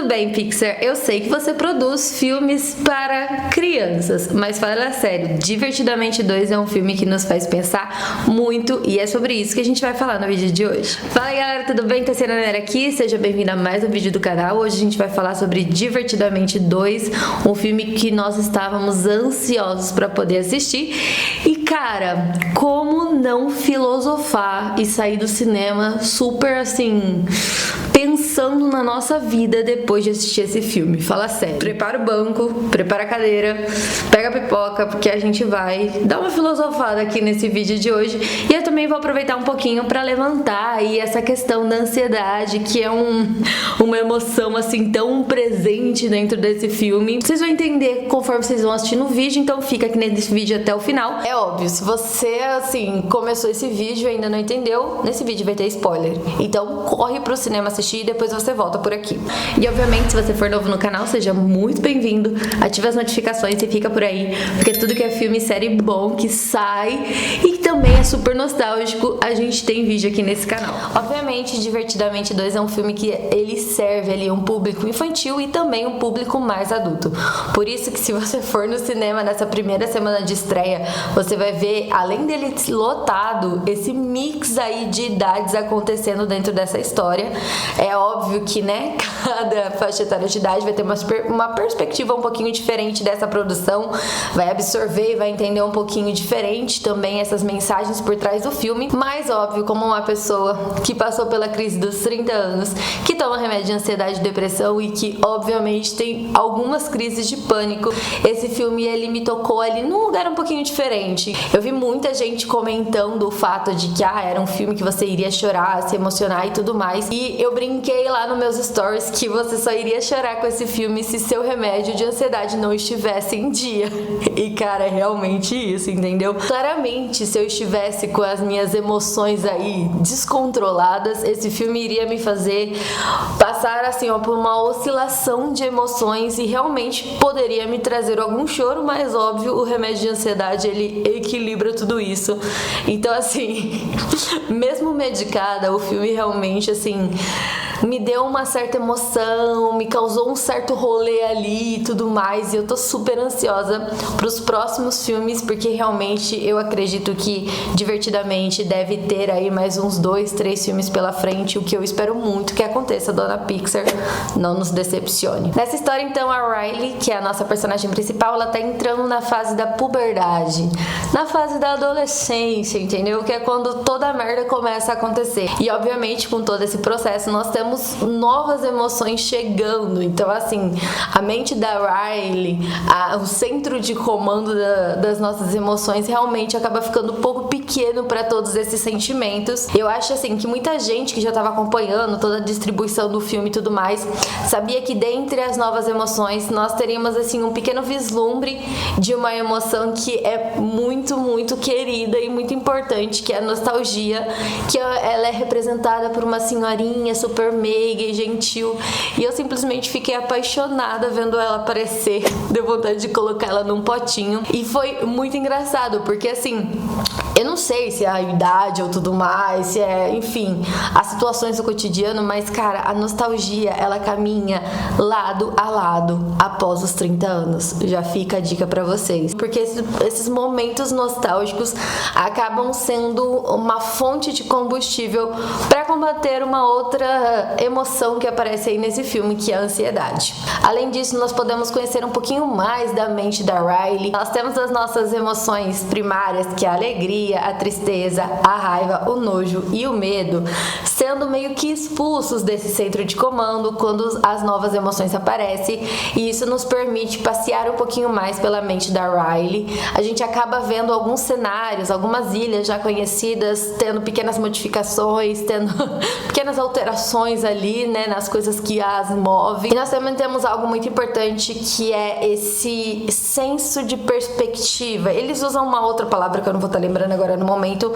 Tudo bem, Pixar? Eu sei que você produz filmes para crianças, mas fala sério, Divertidamente 2 é um filme que nos faz pensar muito e é sobre isso que a gente vai falar no vídeo de hoje. Fala aí, galera, tudo bem? Tassiana Nera aqui, seja bem-vindo a mais um vídeo do canal. Hoje a gente vai falar sobre Divertidamente 2, um filme que nós estávamos ansiosos para poder assistir. E cara, como não filosofar e sair do cinema super assim, pensando na nossa vida depois de assistir esse filme? Fala sério. Prepara o banco, prepara a cadeira, pega a pipoca, porque a gente vai dar uma filosofada aqui nesse vídeo de hoje. E eu também vou aproveitar um pouquinho para levantar aí essa questão da ansiedade, que é uma emoção assim tão presente dentro desse filme. Vocês vão entender conforme vocês vão assistir no vídeo, então fica aqui nesse vídeo até o final. É óbvio, se você assim começou esse vídeo e ainda não entendeu, nesse vídeo vai ter spoiler. Então corre pro cinema assistir e depois você volta por aqui. E obviamente, se você for novo no canal, seja muito bem-vindo. Ative as notificações e fica por aí, porque tudo que é filme e série bom que sai e também é super nostálgico, a gente tem vídeo aqui nesse canal. Obviamente, Divertidamente 2 é um filme que ele serve ali um público infantil e também um público mais adulto. Por isso que se você for no cinema nessa primeira semana de estreia, você vai ver, além dele lotado, esse mix aí de idades acontecendo dentro dessa história. É óbvio que, né, cada faixa etária de idade vai ter uma perspectiva um pouquinho diferente dessa produção, vai absorver e vai entender um pouquinho diferente também essas mensagens por trás do filme. Mas óbvio, como uma pessoa que passou pela crise dos 30 anos, que toma remédio de ansiedade e depressão e que obviamente tem algumas crises de pânico, esse filme ele me tocou ali num lugar um pouquinho diferente. Eu vi muita gente comentando o fato de que era um filme que você iria chorar, se emocionar e tudo mais, e eu brinquei lá nos meus stories que você só iria chorar com esse filme se seu remédio de ansiedade não estivesse em dia. E cara, é realmente isso, entendeu? Claramente, se eu estivesse com as minhas emoções aí descontroladas, esse filme iria me fazer passar assim, por uma oscilação de emoções e realmente poderia me trazer algum choro, mas óbvio, o remédio de ansiedade ele equilibra tudo isso. Então assim, mesmo medicada, o filme realmente assim me deu uma certa emoção, me causou um certo rolê ali e tudo mais, e eu tô super ansiosa pros próximos filmes, porque realmente eu acredito que Divertidamente deve ter aí mais uns 2, 3 filmes pela frente, o que eu espero muito que aconteça, dona Pixar, não nos decepcione. Nessa história então, a Riley, que é a nossa personagem principal, ela tá entrando na fase da puberdade, na fase da adolescência, entendeu? Que é quando toda a merda começa a acontecer. E obviamente com todo esse processo nós temos novas emoções chegando. Então assim, a mente da Riley, o centro de comando das nossas emoções realmente acaba ficando um pouco pequeno para todos esses sentimentos. Eu acho assim que muita gente que já estava acompanhando toda a distribuição do filme e tudo mais, sabia que dentre as novas emoções nós teríamos assim um pequeno vislumbre de uma emoção que é muito, muito querida e muito importante, que é a nostalgia, que ela é representada por uma senhorinha super meiga e gentil, e eu simplesmente fiquei apaixonada vendo ela aparecer, deu vontade de colocar ela num potinho, e foi muito engraçado, porque assim, eu não sei se é a idade ou tudo mais, se é, enfim, as situações do cotidiano, mas cara, a nostalgia, ela caminha lado a lado após os 30 anos. Já fica a dica pra vocês, porque esses momentos nostálgicos acabam sendo uma fonte de combustível pra combater uma outra emoção que aparece aí nesse filme, que é a ansiedade. Além disso, nós podemos conhecer um pouquinho mais da mente da Riley. Nós temos as nossas emoções primárias, que é a alegria, a tristeza, a raiva, o nojo e o medo, sendo meio que expulsos desse centro de comando quando as novas emoções aparecem, e isso nos permite passear um pouquinho mais pela mente da Riley. A gente acaba vendo alguns cenários, algumas ilhas já conhecidas, tendo pequenas modificações, tendo pequenas alterações ali, né, nas coisas que as movem. E nós também temos algo muito importante, que é esse senso de perspectiva. Eles usam uma outra palavra que eu não vou estar lembrando agora no momento,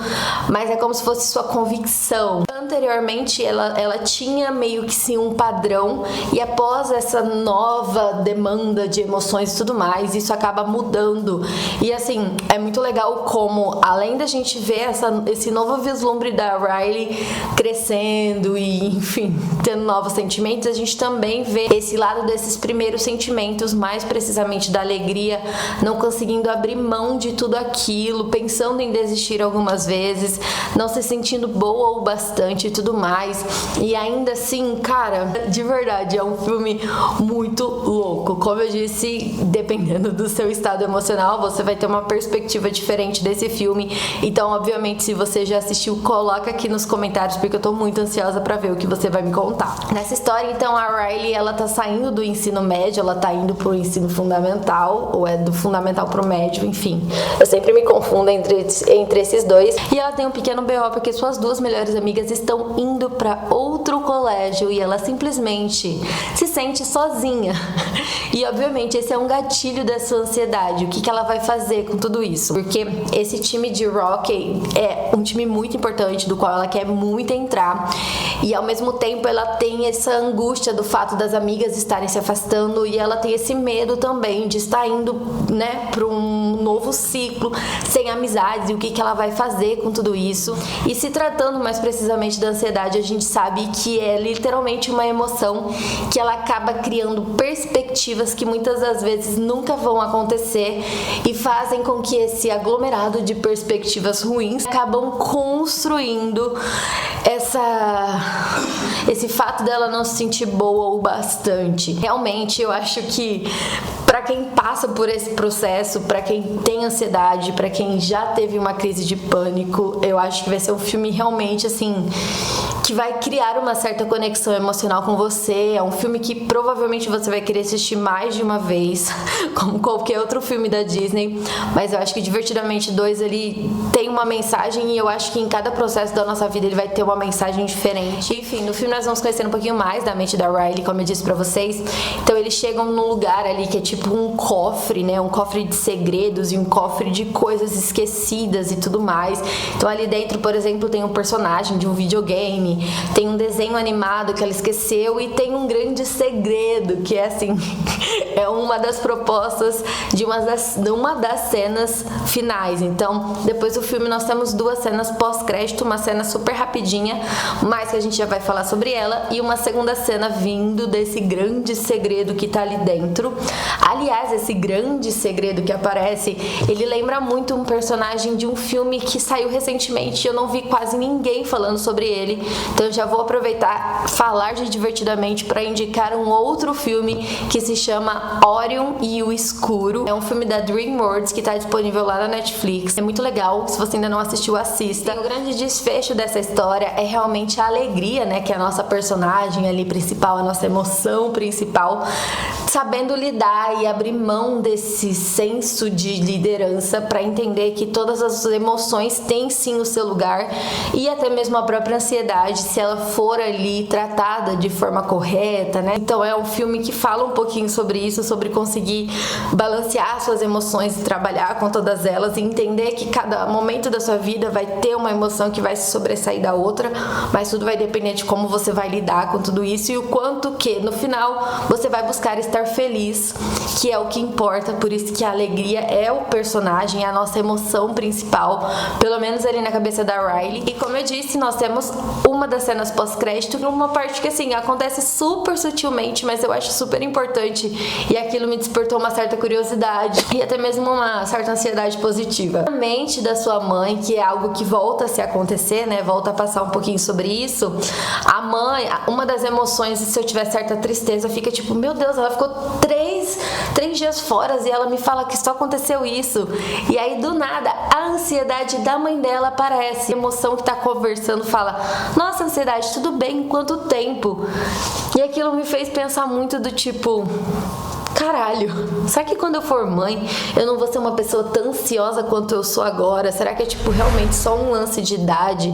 mas é como se fosse sua convicção. Anteriormente, ela tinha meio que sim um padrão, e após essa nova demanda de emoções e tudo mais, isso acaba mudando. E assim, é muito legal como, além da gente ver esse novo vislumbre da Riley crescendo e, enfim, tendo novos sentimentos, a gente também vê esse lado desses primeiros sentimentos, mais precisamente da alegria, não conseguindo abrir mão de tudo aquilo, pensando em desistir algumas vezes, não se sentindo boa o bastante e tudo mais. E ainda assim, cara, de verdade, é um filme muito louco. Como eu disse, dependendo do seu estado emocional, você vai ter uma perspectiva diferente desse filme. Então, obviamente, se você já assistiu, coloca aqui nos comentários, porque eu tô muito ansiosa pra ver o que você vai me contar. Nessa história, então, a Riley, ela tá saindo do ensino médio, ela tá indo pro ensino fundamental, ou é do fundamental pro médio, enfim. Eu sempre me confundo entre esses dois. E ela tem um pequeno BO, porque suas duas melhores amigas estão indo pra outro colégio e ela simplesmente se sente sozinha. E, obviamente, esse é um gatilho da sua ansiedade. O que ela vai fazer com tudo isso? Porque esse time de Rocky é um time muito importante, do qual ela quer muito entrar, e ao mesmo tempo ela tem essa angústia do fato das amigas estarem se afastando, e ela tem esse medo também de estar indo, né, para um novo ciclo sem amizades, e o que ela vai fazer com tudo isso. E se tratando mais precisamente da ansiedade, a gente sabe que é literalmente uma emoção que ela acaba criando perspectivas que muitas das vezes nunca vão acontecer, e fazem com que esse aglomerado de perspectivas ruins acabam construindo esse fato dela não se sentir boa o bastante. Realmente, eu acho que para quem passa por esse processo, para quem tem ansiedade, para quem já teve uma crise de pânico, eu acho que vai ser um filme realmente assim que vai criar uma certa conexão emocional com você. É um filme que provavelmente você vai querer assistir mais de uma vez, como qualquer outro filme da Disney, mas eu acho que Divertidamente 2 ele tem uma mensagem, e eu acho que em cada processo da nossa vida ele vai ter uma mensagem diferente. Enfim, no filme nós vamos conhecer um pouquinho mais da mente da Riley, como eu disse pra vocês. Então eles chegam num lugar ali que é tipo um cofre, né? Um cofre de segredos e um cofre de coisas esquecidas e tudo mais. Então ali dentro, por exemplo, tem um personagem de um videogame, tem um desenho animado que ela esqueceu, e tem um grande segredo, que é assim, é uma das propostas de uma das cenas finais. Então, depois do filme nós temos duas cenas pós-crédito, uma cena super rapidinha, mas que a gente já vai falar sobre ela, e uma segunda cena vindo desse grande segredo que tá ali dentro. Aliás, esse grande segredo que aparece, ele lembra muito um personagem de um filme que saiu recentemente, eu não vi quase ninguém falando sobre ele, então eu já vou aproveitar falar de Divertidamente para indicar um outro filme que se chama Orion e o Escuro. É um filme da DreamWorks que tá disponível lá na Netflix. É muito legal, se você ainda não assistiu, assista. E o grande desfecho dessa história é realmente a alegria, né, que é a nossa personagem ali principal, a nossa emoção principal, sabendo lidar e abrir mão desse senso de liderança para entender que todas as emoções têm sim o seu lugar, e até mesmo a própria ansiedade, se ela for ali tratada de forma correta, né? Então é um filme que fala um pouquinho sobre isso, sobre conseguir balancear suas emoções e trabalhar com todas elas, e entender que cada momento da sua vida vai ter uma emoção que vai se sobressair da outra, mas tudo vai depender de como você vai lidar com tudo isso, e o quanto que no final você vai buscar estar feliz, que é o que importa. Por isso que a alegria é o personagem, é a nossa emoção principal, pelo menos ali na cabeça da Riley. E como eu disse, nós temos uma das cenas pós-crédito, uma parte que assim acontece super sutilmente, mas eu acho super importante, e aquilo me despertou uma certa curiosidade e até mesmo uma certa ansiedade positiva. A mente da sua mãe, que é algo que volta a se acontecer, né? Volta a passar um pouquinho sobre isso. A mãe, uma das emoções, se eu tiver certa tristeza, fica tipo, meu Deus, ela ficou três dias fora e ela me fala que só aconteceu isso. E aí do nada a ansiedade da mãe dela aparece. A emoção que tá conversando fala, nossa, ansiedade, tudo bem, quanto tempo? E aquilo me fez pensar muito do tipo, caralho, será que quando eu for mãe eu não vou ser uma pessoa tão ansiosa quanto eu sou agora? Será que é tipo realmente só um lance de idade?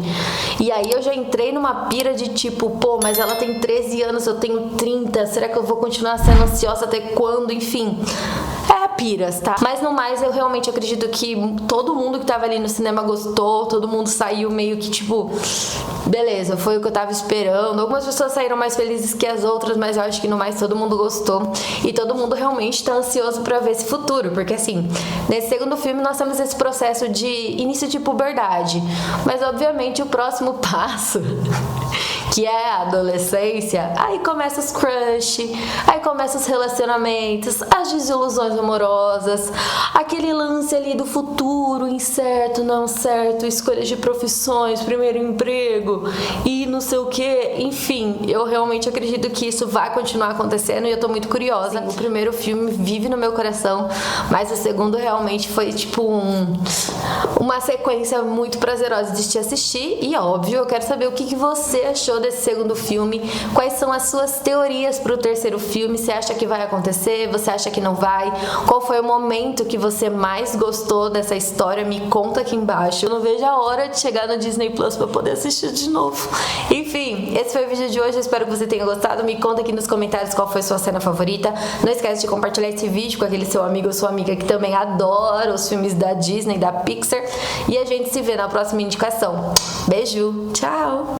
E aí eu já entrei numa pira de tipo, pô, mas ela tem 13 anos, eu tenho 30, será que eu vou continuar sendo ansiosa até quando? Enfim, piras, tá? Mas no mais, eu realmente acredito que todo mundo que tava ali no cinema gostou, todo mundo saiu meio que tipo, beleza, foi o que eu tava esperando. Algumas pessoas saíram mais felizes que as outras, mas eu acho que no mais todo mundo gostou. E todo mundo realmente tá ansioso pra ver esse futuro, porque assim, nesse segundo filme nós temos esse processo de início de puberdade, mas obviamente o próximo passo que é a adolescência, aí começa os crush, aí começa os relacionamentos, as desilusões amorosas, aquele lance ali do futuro, incerto, não certo, escolha de profissões, primeiro emprego e não sei o que, enfim, eu realmente acredito que isso vai continuar acontecendo e eu tô muito curiosa. Sim, o primeiro filme vive no meu coração, mas o segundo realmente foi tipo uma sequência muito prazerosa de te assistir e óbvio, eu quero saber o que você achou desse segundo filme, quais são as suas teorias pro terceiro filme, você acha que vai acontecer, você acha que não vai, qual foi o momento que você mais gostou dessa história, me conta aqui embaixo, eu não vejo a hora de chegar no Disney Plus pra poder assistir de novo. Enfim, esse foi o vídeo de hoje, eu espero que você tenha gostado, me conta aqui nos comentários qual foi a sua cena favorita, não esquece de compartilhar esse vídeo com aquele seu amigo ou sua amiga que também adora os filmes da Disney, da Pixar, e a gente se vê na próxima indicação. Beijo, tchau!